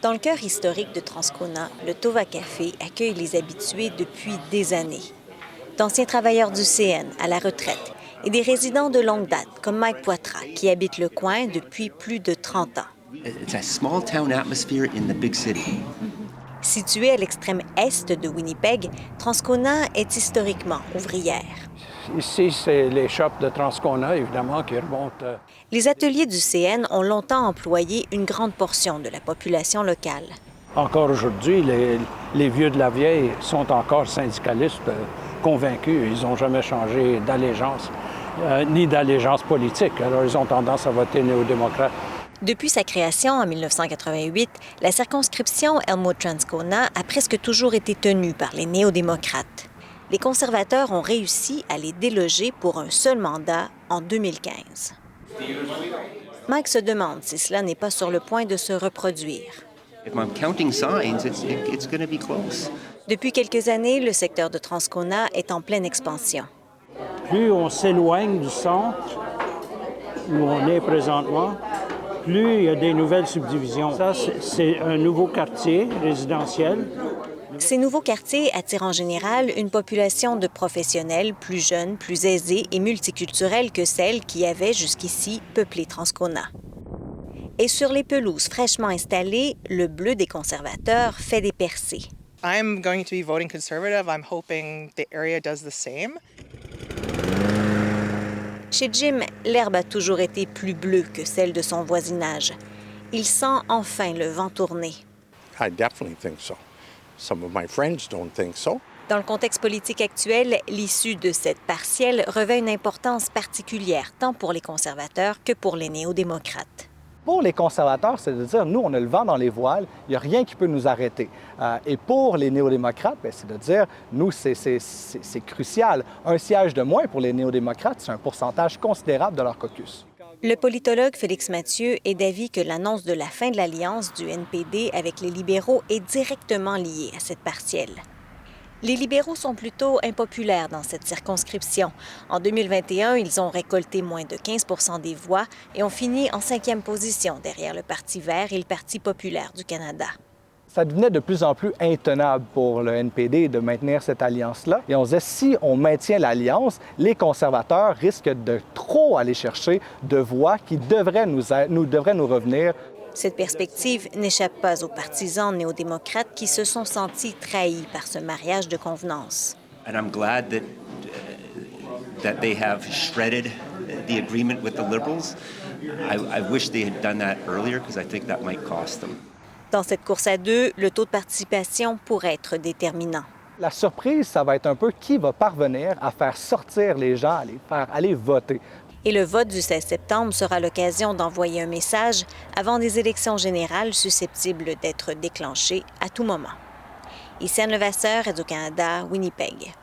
Dans le cœur historique de Transcona, le Tova Café accueille les habitués depuis des années. D'anciens travailleurs du CN à la retraite et des résidents de longue date comme Mike Poitras qui habite le coin depuis plus de 30 ans. It's a small town atmosphere in the big city. Située à l'extrême est de Winnipeg, Transcona est historiquement ouvrière. Ici, c'est les shops de Transcona, évidemment, qui remontent. Les ateliers du CN ont longtemps employé une grande portion de la population locale. Encore aujourd'hui, les vieux de la vieille sont encore syndicalistes convaincus. Ils n'ont jamais changé d'allégeance, ni d'allégeance politique. Alors, ils ont tendance à voter néo-démocrate. Depuis sa création en 1988, la circonscription Elmwood-Transcona a presque toujours été tenue par les néo-démocrates. Les conservateurs ont réussi à les déloger pour un seul mandat en 2015. Mike se demande si cela n'est pas sur le point de se reproduire. Depuis quelques années, le secteur de Transcona est en pleine expansion. Plus on s'éloigne du centre où on est présentement, plus il y a des nouvelles subdivisions. Ça, c'est un nouveau quartier résidentiel. Ces nouveaux quartiers attirent en général une population de professionnels plus jeunes, plus aisés et multiculturels que celles qui avaient jusqu'ici peuplé Transcona. Et sur les pelouses fraîchement installées, le bleu des conservateurs fait des percées. I'm going to be voting Conservative. I'm hoping the area does the same. Chez Jim, l'herbe a toujours été plus bleue que celle de son voisinage. Il sent enfin le vent tourner. I definitely think so. Some of my friends don't think so. Dans le contexte politique actuel, l'issue de cette partielle revêt une importance particulière tant pour les conservateurs que pour les néo-démocrates. Pour les conservateurs, c'est de dire, nous, on a le vent dans les voiles, il n'y a rien qui peut nous arrêter. Et pour les néo-démocrates, c'est de dire, nous, c'est crucial. Un siège de moins pour les néo-démocrates, c'est un pourcentage considérable de leur caucus. Le politologue Félix Mathieu est d'avis que l'annonce de la fin de l'alliance du NPD avec les libéraux est directement liée à cette partielle. Les libéraux sont plutôt impopulaires dans cette circonscription. En 2021, ils ont récolté moins de 15 % des voix et ont fini en 5e position derrière le Parti vert et le Parti populaire du Canada. Ça devenait de plus en plus intenable pour le NPD de maintenir cette alliance-là. Et on se disait, si on maintient l'alliance, les conservateurs risquent de trop aller chercher de voix qui devraient nous revenir. Cette perspective n'échappe pas aux partisans néo-démocrates qui se sont sentis trahis par ce mariage de convenance. And I'm glad that they have shredded the agreement with the Liberals. I wish they had done that earlier because I think that might cost them. Dans cette course à deux, le taux de participation pourrait être déterminant. La surprise, ça va être un peu qui va parvenir à faire sortir les gens, à les faire aller voter. Et le vote du 16 septembre sera l'occasion d'envoyer un message avant des élections générales susceptibles d'être déclenchées à tout moment. Ici Anne Levasseur, Radio-Canada, Winnipeg.